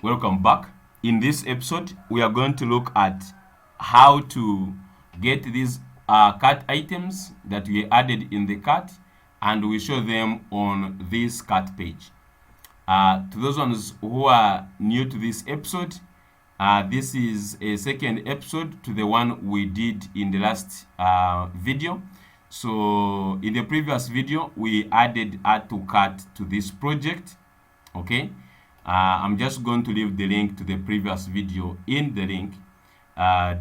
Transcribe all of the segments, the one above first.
Welcome back. In this episode, we are going to look at how to get these cart items that we added in the cart, and we show them on this cart page. To those ones who are new to this episode, this is a second episode to the one we did in the last video. So in the previous video, we added add to cart to this project. Okay. I'm just going to leave the link to the previous video in the link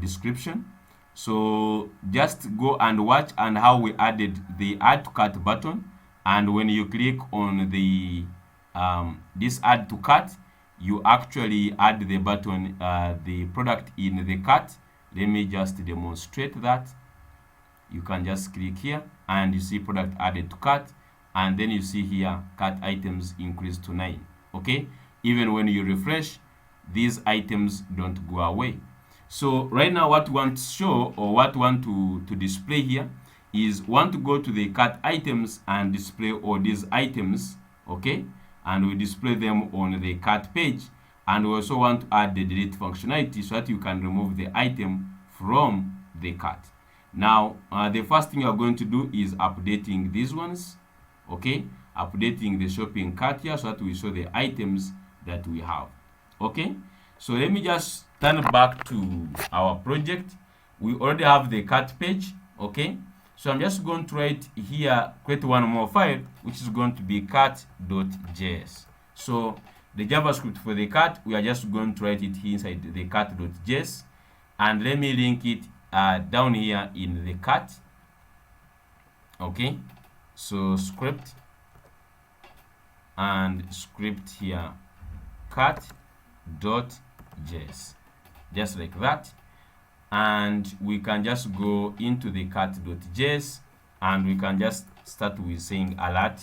description. So just go and watch and how we added the add to cart button, and when you click on the this add to cart, you actually add the button, the product in the cart. Let me just demonstrate that. You can just click here and you see product added to cart, and then you see here cart items increased to 9. Okay, even when you refresh, these items don't go away. So right now what we want to show, or what we want to display here, is want to go to the cart items and display all these items. Okay, and we display them on the cart page, and we also want to add the delete functionality so that you can remove the item from the cart. Now the first thing you are going to do is updating these ones. Okay, updating the shopping cart here so that we show the items that we have. Okay, so let me just turn back to our project. We already have the cart page. Okay, so I'm just going to write here, create one more file, which is going to be cart.js. So the JavaScript for the cart, we are just going to write it here inside the cart.js, and let me link it down here in the cart. Okay, so script and script here cart.js, just like that, and we can just go into the cart.js and we can just start with saying alert,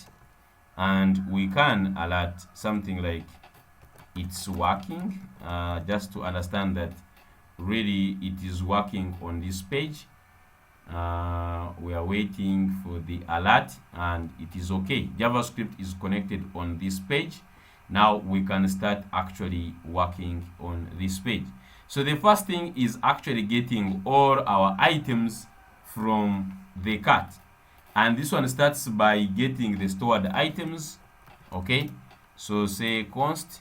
and we can alert something like it's working, just to understand that really it is working on this page. We are waiting for the alert and it is okay. JavaScript is connected on this page. Now we can start actually working on this page. So the first thing is actually getting all our items from the cart, and this one starts by getting the stored items. Okay, so say const,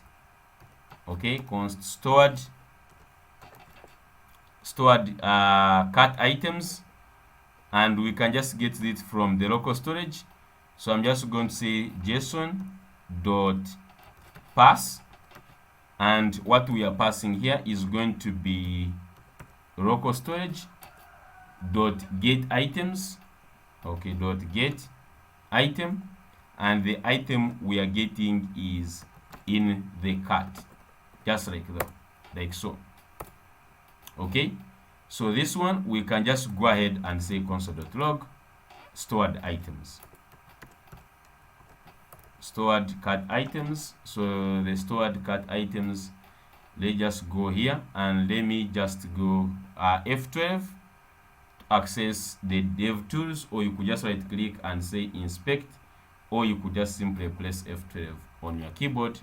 okay, const stored cart items, and we can just get it from the local storage. So I'm just going to say json.pass, and what we are passing here is going to be local storage dot get items. Okay, dot get item, and the item we are getting is in the cart, just like that, like so. Okay, so this one we can just go ahead and say console.log stored items, stored cart items. So the stored cart items, let's just go here and let me just go F12 to access the dev tools, or you could just right click and say inspect, or you could just simply press F12 on your keyboard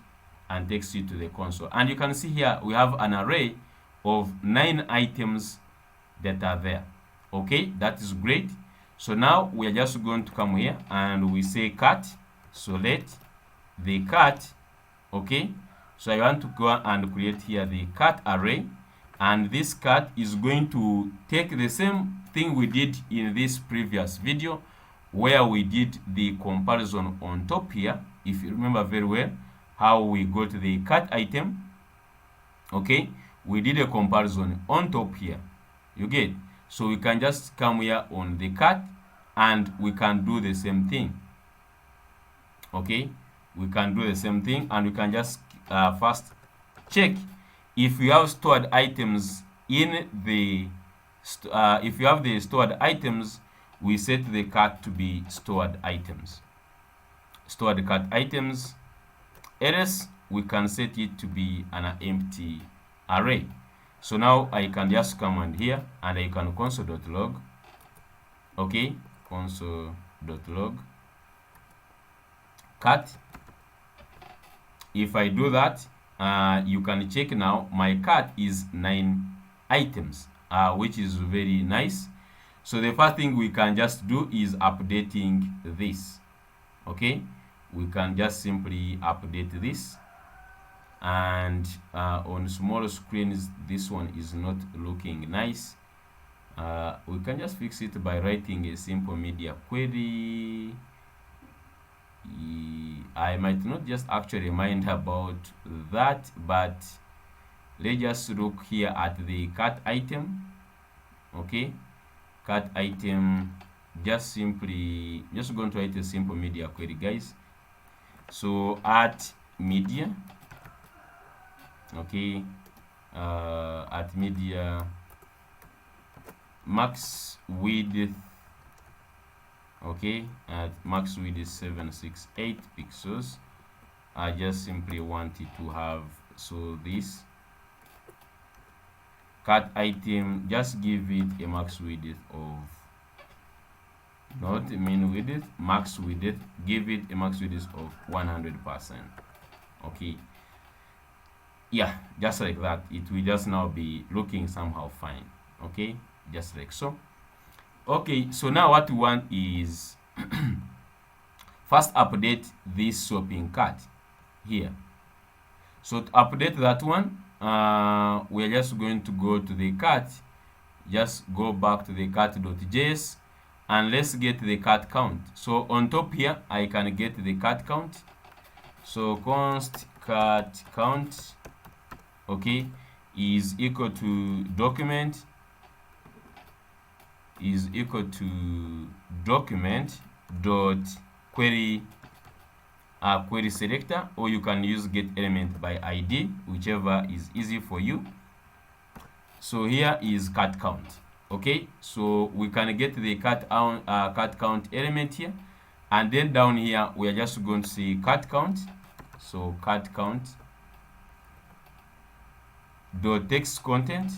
and takes you to the console. And you can see here we have an array of 9 items that are there. Okay, that is great. So now we are just going to come here and we say cart. So let the cart. Okay, so I want to go and create here the cart array, and this cart is going to take the same thing we did in this previous video where we did the comparison on top here. If you remember very well how we got the cart item, okay, we did a comparison on top here, you get. So we can just come here on the cart and we can do the same thing. Okay, we can do the same thing, and we can just first check if we have stored items in the if you have the stored items, we set the cart to be stored items, stored cart items, else we can set it to be an empty array. So now I can just come and here and I can console.log. Okay, console.log cart. If I do that you can check now my cart is 9 items, which is very nice. So the first thing we can just do is updating this. Okay, we can just simply update this, and on smaller screens this one is not looking nice. We can just fix it by writing a simple media query. I might not just actually mind about that, but let's just look here at the cart item. Okay, cart item, just going to write a simple media query, guys. So at media, okay, at media max width, okay, at max width is 768 pixels. I just simply want it to have, so this cart item, just give it a max width of, not min width, max width, give it a max width of 100%. Okay, yeah, just like that, it will just now be looking somehow fine. Okay, just like so. Okay, so now what we want is first update this shopping cart here. So to update that one, we are just going to go to the cart, just go back to the cart.js, and let's get the cart count. So on top here I can get the cart count. So const cart count, okay, is equal to document dot query query selector, or you can use get element by ID, whichever is easy for you. So here is cart count. Okay, so we can get the cart count element here, and then down here we are just going to see cart count. So cart count dot text content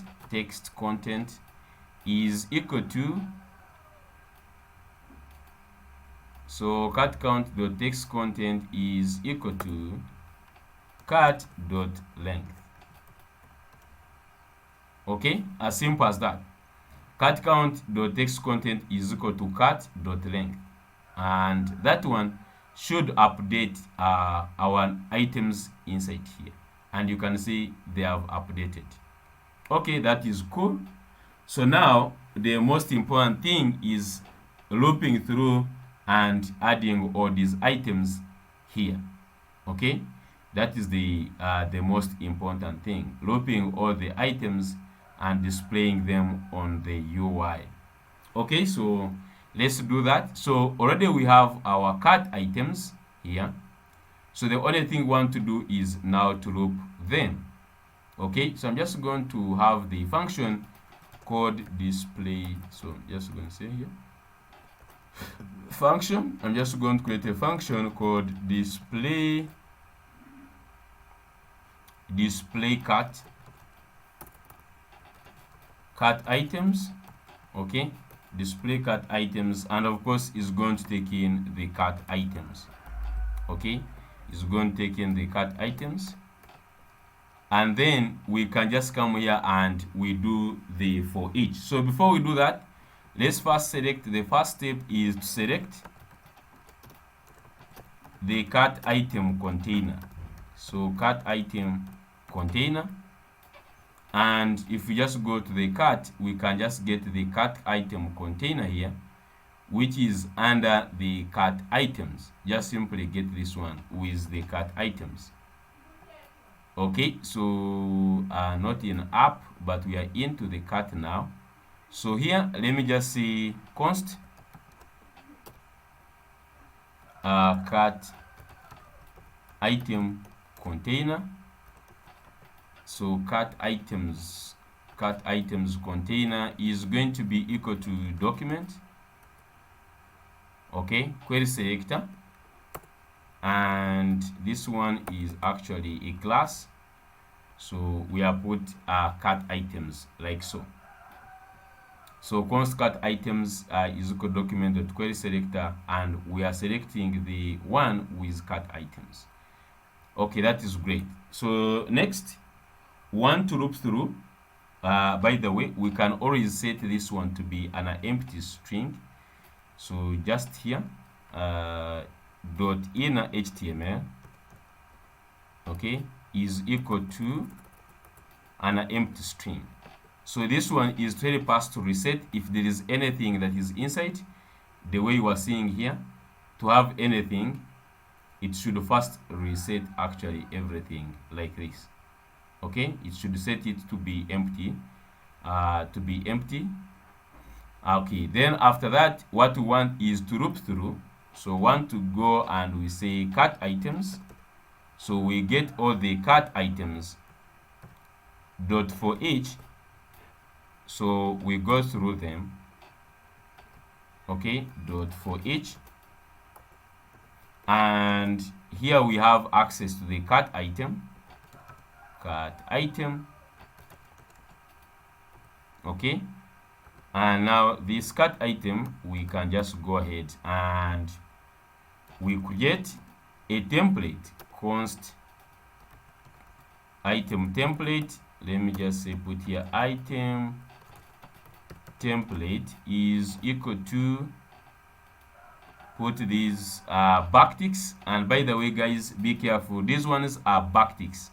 is equal to, so cart count dot text content is equal to cart dot length. Okay, as simple as that. Cart count dot text content is equal to cart dot length, and that one should update our items inside here, and you can see they have updated. Okay, that is cool. So now the most important thing is looping through and adding all these items here. Okay, that is the most important thing, looping all the items and displaying them on the UI. Okay, so let's do that. So already we have our cart items here, so the only thing we want to do is now to loop them. Okay, so I'm just going to have the function called display. So I'm just going to say here function, I'm just going to create a function called display cart items. Okay, display cart items, and of course is going to take in the cart items. Okay, it's going to take in the cart items, and then we can just come here and we do the for each. So before we do that, let's first select, the first step is to select the cart item container. So cart item container, and if we just go to the cart, we can just get the cart item container here, which is under the cart items. Just simply get this one with the cart items. Okay, so not in app, but we are into the cart now. So here, let me just say const cart item container. So cart items container is going to be equal to document, okay, query selector, and this one is actually a class. So we have put cart items like so. So const cart items is equal to document.query selector, and we are selecting the one with cart items. Okay, that is great. So next, one to loop through. By the way, we can always set this one to be an empty string. So just here, dot inner HTML, okay, is equal to an empty string. So this one is to help us to reset if there is anything that is inside, the way you are seeing here. To have anything, it should first reset actually everything like this. Okay, it should set it to be empty, Okay, then after that, what we want is to loop through. So want to go and we say cut items. So we get all the cut items dot for each. So we go through them. Okay, dot for each. And here we have access to the cut item. Okay, and now this cut item, we can just go ahead and we create a template, const item template. Let me just say put here item template is equal to, put these backticks. And by the way guys, be careful, these ones are backticks.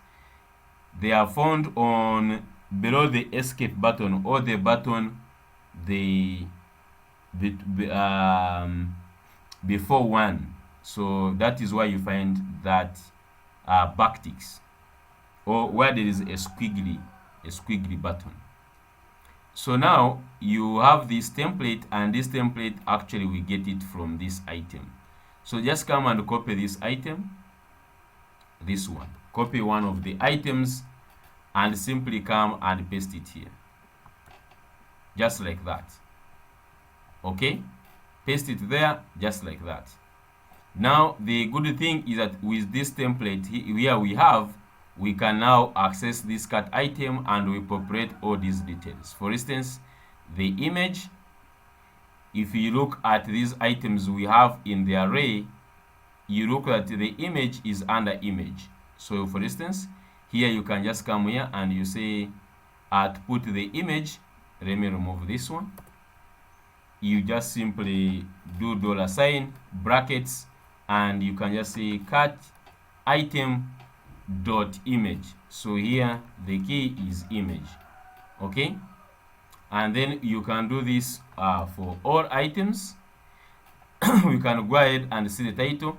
They are found on below the escape button or the button before one. So that is why you find that backticks, or where there is a squiggly button. So now you have this template, and this template actually we get it from this item. So just come and copy this item, this one, copy one of the items and simply come and paste it here, just like that. Okay, paste it there just like that. Now the good thing is that with this template here we can now access this cut item and we populate all these details. For instance, the image, if you look at these items we have in the array, you look at the image is under image. So for instance, here you can just come here and you say to put the image. Let me remove this one. You just simply do $, brackets, and you can just say cut item dot image. So here the key is image. Okay, and then you can do this for all items. We can go ahead and see the title.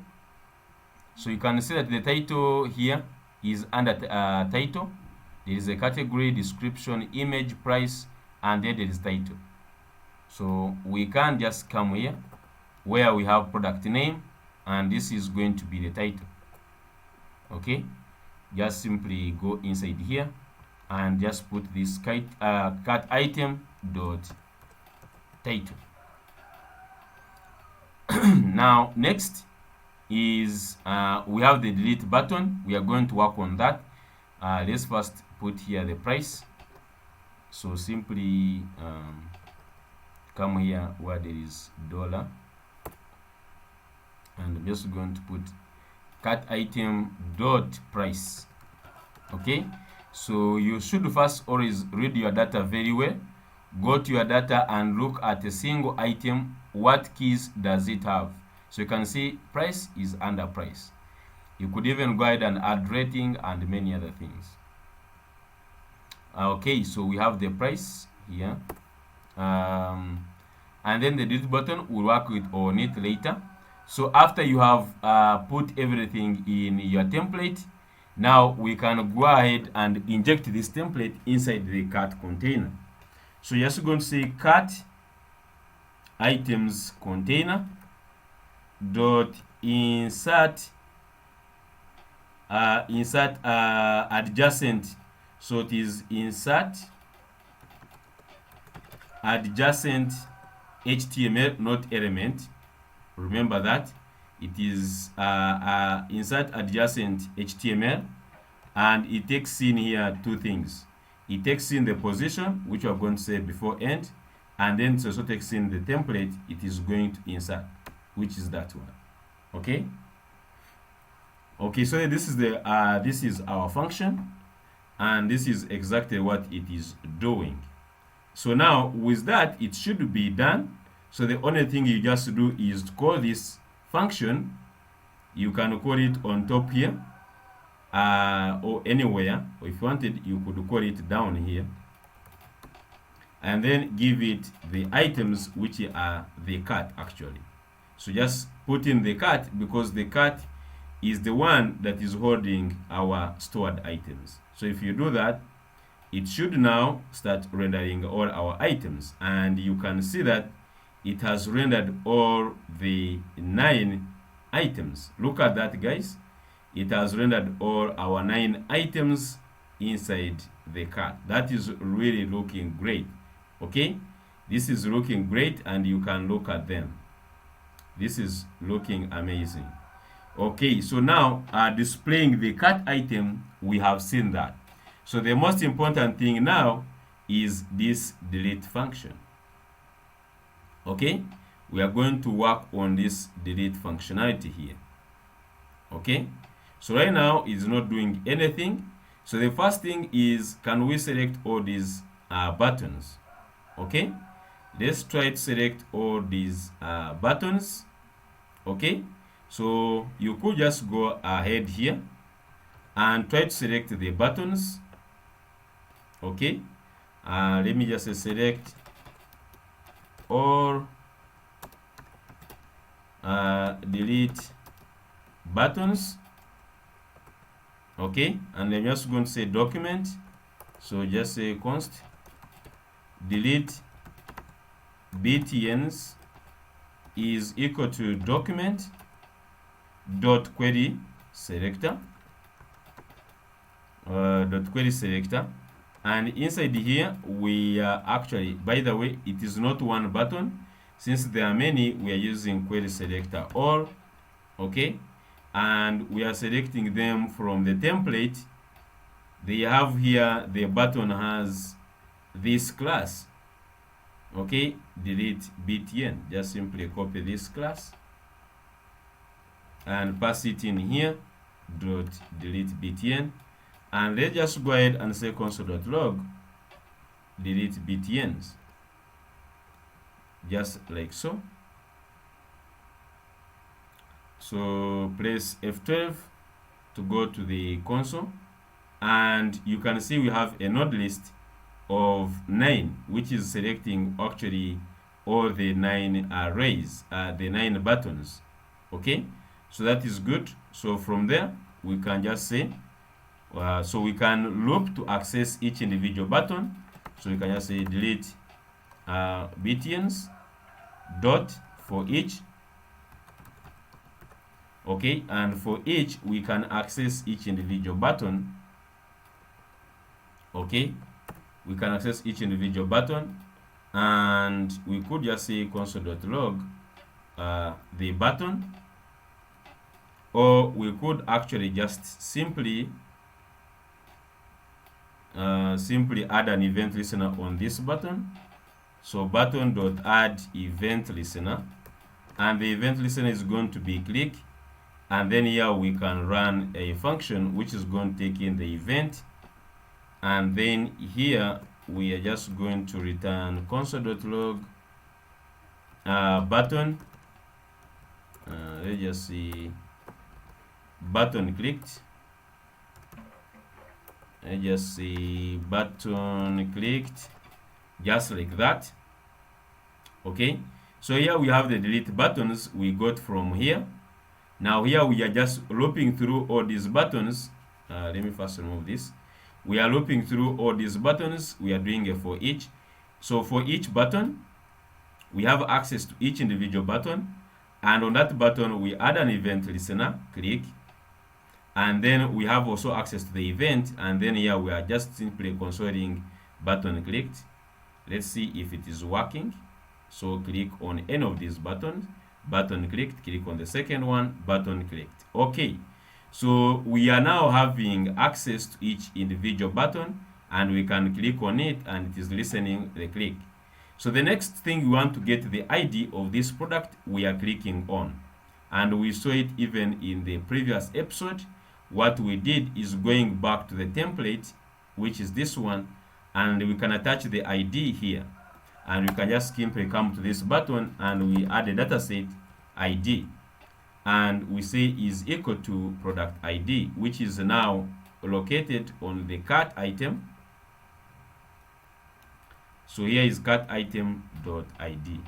So you can see that the title here is under title. There is a category, description, image, price, and then there is title. So we can just come here where we have product name, and this is going to be the title. Okay, just simply go inside here and just put this cut item dot title. Now next is we have the delete button. We are going to work on that. Let's first put here the price. So simply come here where there is $, and I'm just going to put cut item dot price. Okay, so you should first always read your data very well. Go to your data and look at a single item, what keys does it have. So you can see price is under price. You could even go ahead and add rating and many other things. Okay, so we have the price here, and then the delete button, we'll work on it later. So after you have put everything in your template, now we can go ahead and inject this template inside the cart container. So you're just going to say cart items container dot insert adjacent. So it is insert adjacent HTML, not element. Remember that it is insert adjacent HTML, and it takes in here two things. It takes in the position, which we're going to say before end, and then it also takes in the template it is going to insert, which is that one. Okay, Okay, so this is our function, and this is exactly what it is doing. So now with that, it should be done. So the only thing you just do is to call this function. You can call it on top here, or anywhere, or if you wanted you could call it down here, and then give it the items, which are the cat actually. So just put in the cat, because the cat is the one that is holding our stored items. So if you do that, it should now start rendering all our items, and you can see that it has rendered all the 9 items. Look at that, guys. It has rendered all our 9 items inside the cart. That is really looking great. Okay, this is looking great, and you can look at them. This is looking amazing. Okay, so now displaying the cart item, we have seen that. So the most important thing now is this delete function. Okay, we are going to work on this delete functionality here. Okay, so right now it's not doing anything. So the first thing is, can we select all these buttons? Okay, let's try to select all these buttons. Okay, so you could just go ahead here and try to select the buttons. Okay, let me just select all delete buttons. Okay, and I'm just going to say document. So just say const delete btns is equal to document dot query selector and inside here we are actually, by the way, it is not one button. Since there are many, we are using query selector all. Okay, and we are selecting them from the template. They have here, the button has this class. Okay, delete btn. Just simply copy this class and pass it in here, dot delete btn, and let's just go ahead and say console.log delete btns, just like so. So press F12 to go to the console, and you can see we have a node list of 9, which is selecting actually all the 9 arrays, the 9 buttons. Okay, so that is good. So from there we can just say, so we can loop to access each individual button. So we can just say delete btns dot for each. Okay, and for each we can access each individual button. Okay, we can access each individual button, and we could just say console.log the button, or we could actually just simply add an event listener on this button. So button.add event listener, and the event listener is going to be click, and then here we can run a function which is going to take in the event, and then here we are just going to return console.log button. Let's just see button clicked. Let's just see button clicked, just like that. Okay, so here we have the delete buttons we got from here. Now here we are just looping through all these buttons. Let me first remove this. We are looping through all these buttons. We are doing a for each. So for each button, we have access to each individual button, and on that button we add an event listener, click, and then we have also access to the event, and then here we are just simply consoling button clicked. Let's see if it is working. So click on any of these buttons, button clicked, click on the second one, button clicked. Okay, so we are now having access to each individual button, and we can click on it and it is listening the click. So the next thing we want to get the ID of this product we are clicking on, and we saw it even in the previous episode. What we did is going back to the template, which is this one, and we can attach the ID here, and we can just simply come to this button and we add a dataset ID, and we say is equal to product ID, which is now located on the cart item. So here is cart item dot ID.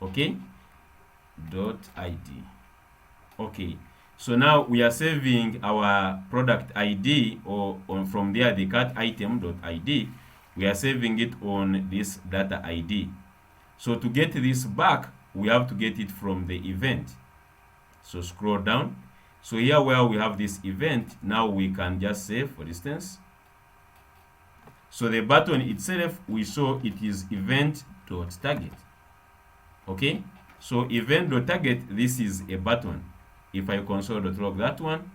Okay, dot ID. Okay, so now we are saving our product ID, or from there the cart item dot ID, we are saving it on this data ID. So to get this back, we have to get it from the event. So scroll down. So here where we have this event, now we can just save, for instance. So the button itself, we saw it is event.target. Okay, so event.target, this is a button. If I console.log that one,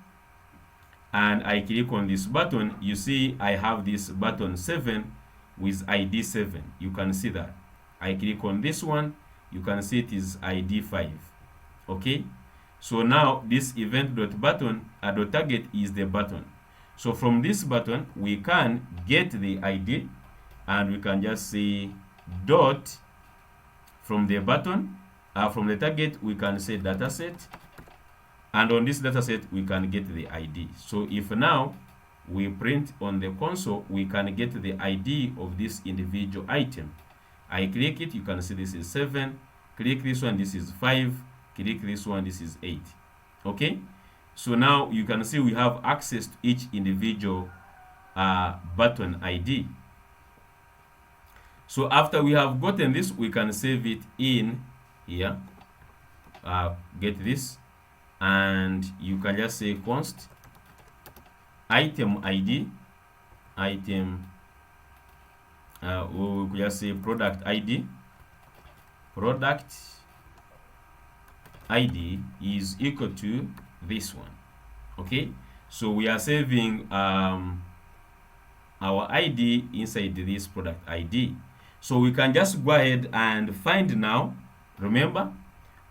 and I click on this button, you see I have this button 7 with ID 7. You can see that. I click on this one, you can see it is ID 5. Okay, so now this event.target is the button. So from this button, we can get the ID, and we can just say dot from the button, from the target, we can say dataset, and on this dataset, we can get the ID. So if now we print on the console, we can get the ID of this individual item. I click it, you can see this is 7, click this one, this is 5, click this one, this is 8. Okay, so now you can see we have access to each individual button ID. So after we have gotten this, we can save it in here, get this, and you can just say const item ID, item, or we could just say product ID. Product ID is equal to this one. Okay, so we are saving our ID inside this product ID. So we can just go ahead and find now. Remember,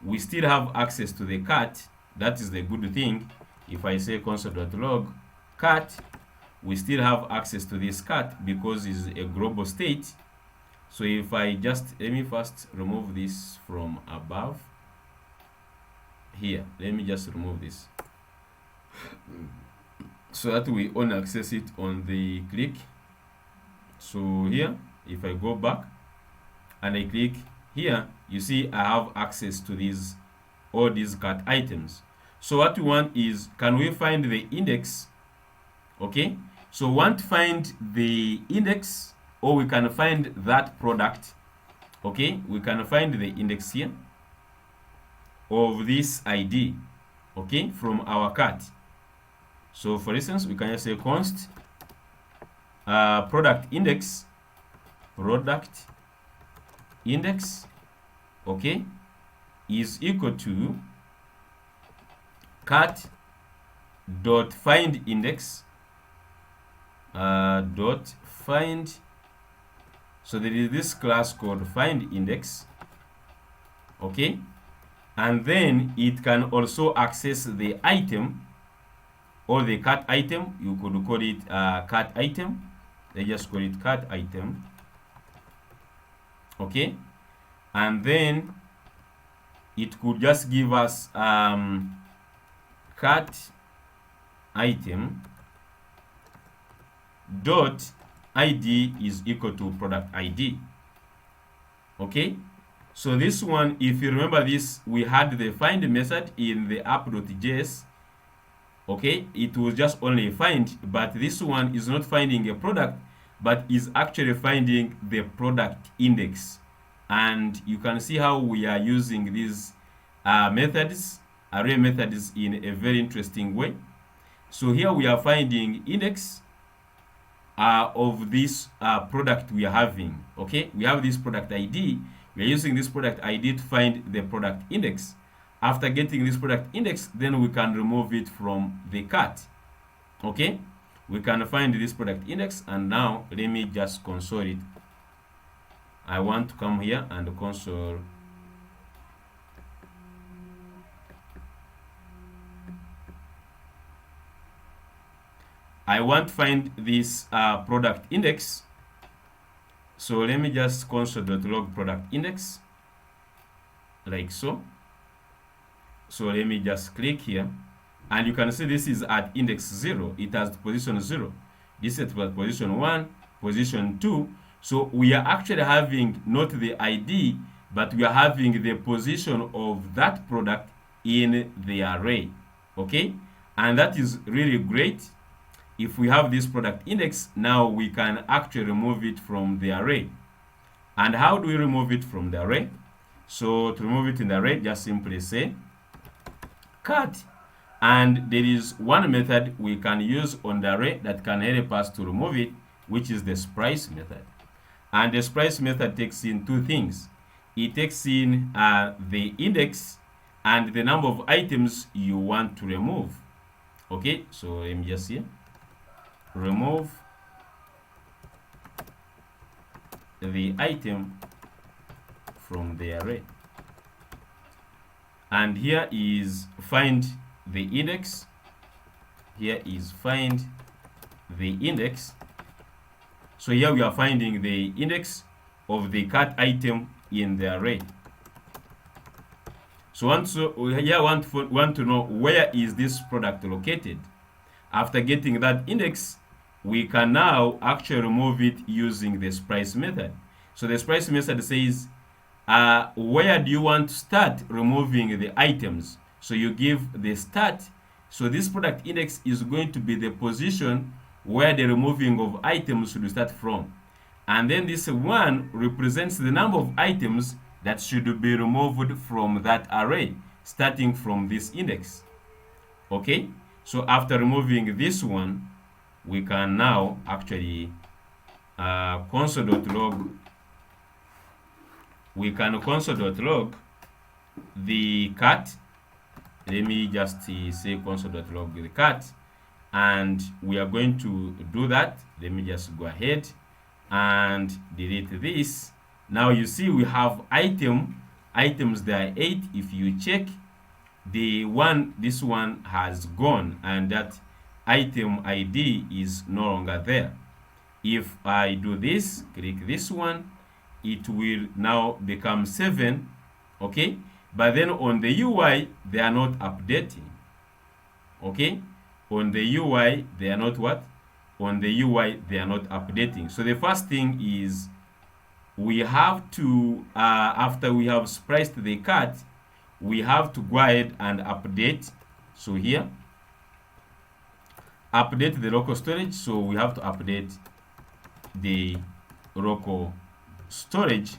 we still have access to the cart. That is the good thing. If I say console.log cart, we still have access to this cart because it's a global state. So if I just, let me first remove this from above here. Let me just remove this so that we only access it on the click. So here, if I go back and I click here, you see I have access to these, all these cart items. So what we want is, can we find the index? Okay, so we want to find the index, or we can find that product. Okay, we can find the index here of this ID, okay, from our cart. So for instance, we can just say const product index, okay, is equal to cart dot find index dot find. So there is this class called find index, okay, and then it can also access the item or the cart item. You could call it cart item. They just call it cart item, okay, and then it could just give us cart item dot ID is equal to product ID. Okay, so this one, if you remember this, we had the find method in the app.js. Okay, it was just only a find, but this one is not finding a product, but is actually finding the product index. And you can see how we are using these methods, array methods, in a very interesting way. So here we are finding index of this product we are having. Okay, we have this product ID. We are using this product ID to find the product index. After getting this product index, then we can remove it from the cart. Okay, we can find this product index, and now let me just console it. I want to come here and console I want to find this product index. So let me just console.log product index, like so. So let me just click here, and you can see this is at index 0. It has position 0. This is at position 1, position 2. So we are actually having not the ID, but we are having the position of that product in the array. Okay, and that is really great. If we have this product index, now we can actually remove it from the array. And how do we remove it from the array? So to remove it in the array, just simply say cut, and there is one method we can use on the array that can help us to remove it, which is the splice method. And the splice method takes in two things. It takes in the index and the number of items you want to remove. Okay, so let me just see, remove the item from the array. And here is find the index. Here is find the index. So here we are finding the index of the cat item in the array. So here want to know where is this product located. After getting that index, we can now actually remove it using the splice method. So the splice method says, where do you want to start removing the items? So you give the start. So this product index is going to be the position where the removing of items should start from. And then this one represents the number of items that should be removed from that array, starting from this index. Okay, so after removing this one, we can now actually console.log. We can console.log the cat. Let me just say console.log the cat, and we are going to do that. Let me just go ahead and delete this. Now you see we have items, there are 8. If you check this one has gone, and that item ID is no longer there. If I do this, click this one, it will now become 7. Okay, but then on the UI they are not updating. Okay, on the UI they are not what? On the UI they are not updating. So the first thing is we have to after we have spliced the cat, we have to go ahead and update. So here, update the local storage. So we have to update the local storage.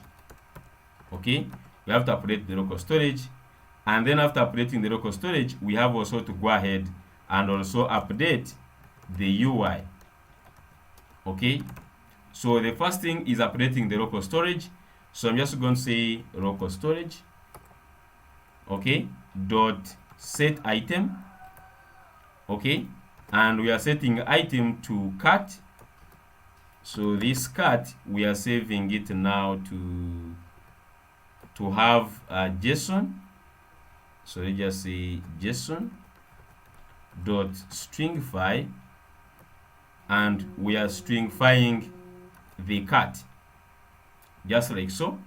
Okay, we have to update the local storage, and then after updating the local storage, we have also to go ahead and also update the UI. Okay, so the first thing is updating the local storage. So I'm just going to say local storage, okay, dot set item. Okay, and we are setting item to cat. So this cat, we are saving it now to have JSON. So let's just say JSON dot stringify, and we are stringifying the cat, just like so.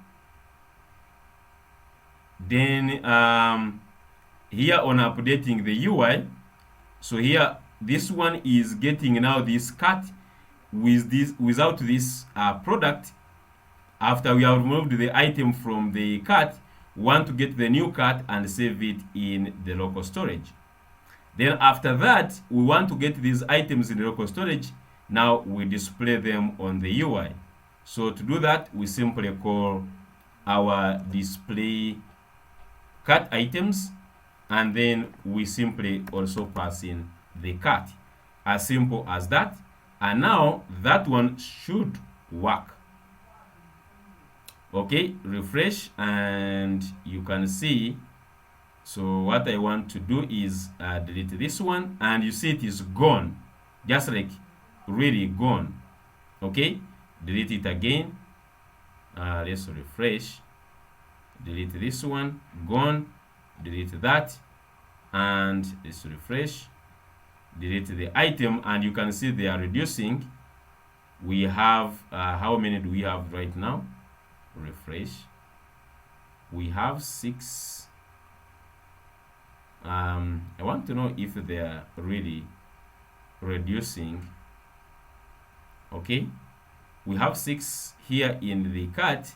Then here on updating the UI, so here this one is getting now this cat with this without this product. After we have removed the item from the cat, we want to get the new cat and save it in the local storage. Then after that, we want to get these items in the local storage. Now we display them on the UI. So to do that, we simply call our display cat items, and then we simply also pass in the cat. As simple as that. And now that one should work. Okay, refresh, and you can see. So what I want to do is delete this one, and you see it is gone, just like really gone. Okay, delete it again. Let's refresh. Delete this one, gone. Delete that, and let's refresh. delete the item, and you can see they are reducing. We have how many do we have right now? Refresh. We have 6. I want to know if they are really reducing. Okay, we have 6 here in the cart,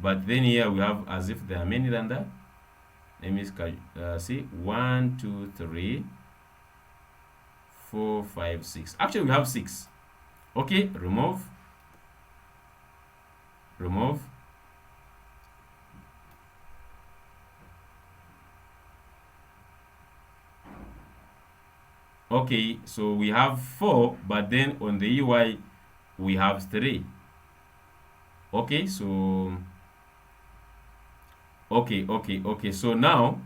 but then here we have as if there are many than that. Let me see, 1 2 3 4 5 6. Actually, we have 6. Okay, remove. Okay, so we have 4, but then on the UI we have 3. Okay, so okay, so now,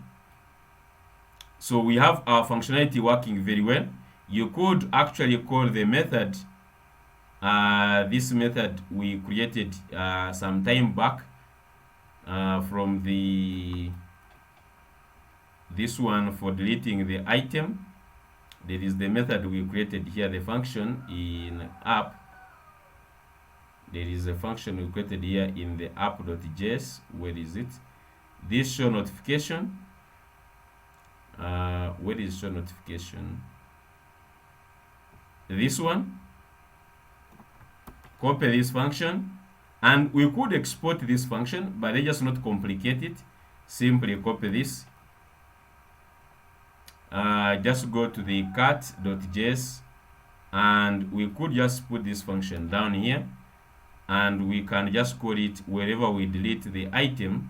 so we have our functionality working very well. You could actually call the method, this method we created some time back from this one for deleting the item. There is the method we created here, the function in app. There is a function we created here in the app.js. Where is it? This show notification. Where is show notification? This one. Copy this function, and we could export this function, but let's just not complicate it. Simply copy this. Just go to the cart.js, and we could just put this function down here, and we can just call it wherever we delete the item.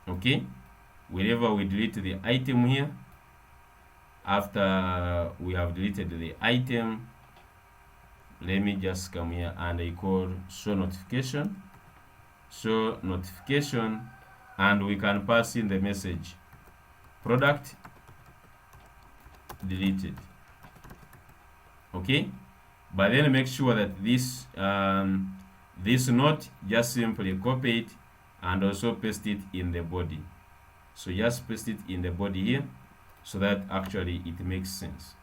Okay, wherever we delete the item here, after we have deleted the item, let me just come here and I call show notification, and we can pass in the message product deleted. Okay, but then make sure that this this note, just simply copy it and also paste it in the body. So just paste it in the body here, so that actually it makes sense.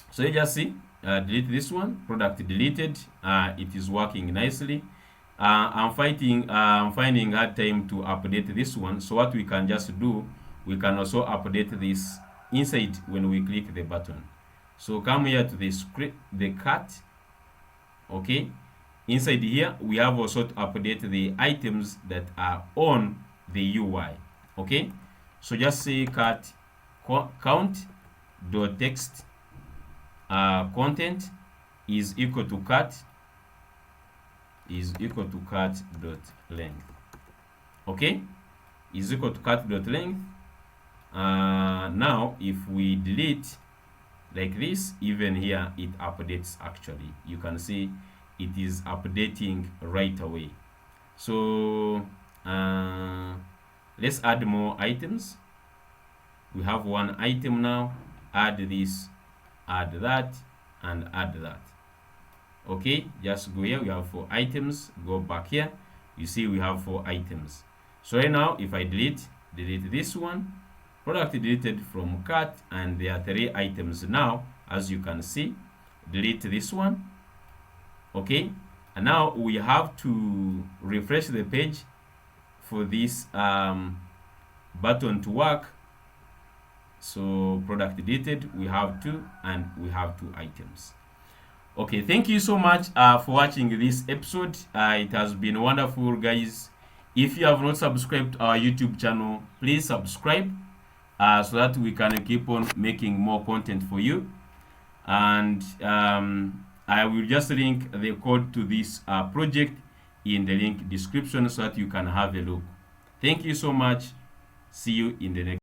So you just see, delete this one, product deleted. It is working nicely. I'm finding hard time to update this one. So what we can just do, we can also update this inside when we click the button. So come here to the script, the cart. Okay, inside here we have also to update the items that are on the UI. Okay, so just say cart count.text content is equal to cart dot length. Okay, is equal to cart dot length. Now if we delete like this, even here it updates. Actually, you can see it is updating right away. So let's add more items. We have 1 item now. Add this, add that, and add that. Okay, just go here. We have 4 items. Go back here. You see we have 4 items. So right now, if I delete this one, product deleted from cart, and there are 3 items now, as you can see. Delete this one. Okay, and now we have to refresh the page for this button to work. So product deleted, we have 2, and we have 2 items. Okay, thank you so much for watching this episode. It has been wonderful, guys. If you have not subscribed to our YouTube channel, please subscribe so that we can keep on making more content for you. And I will just link the code to this project in the link description so that you can have a look. Thank you so much. See you in the next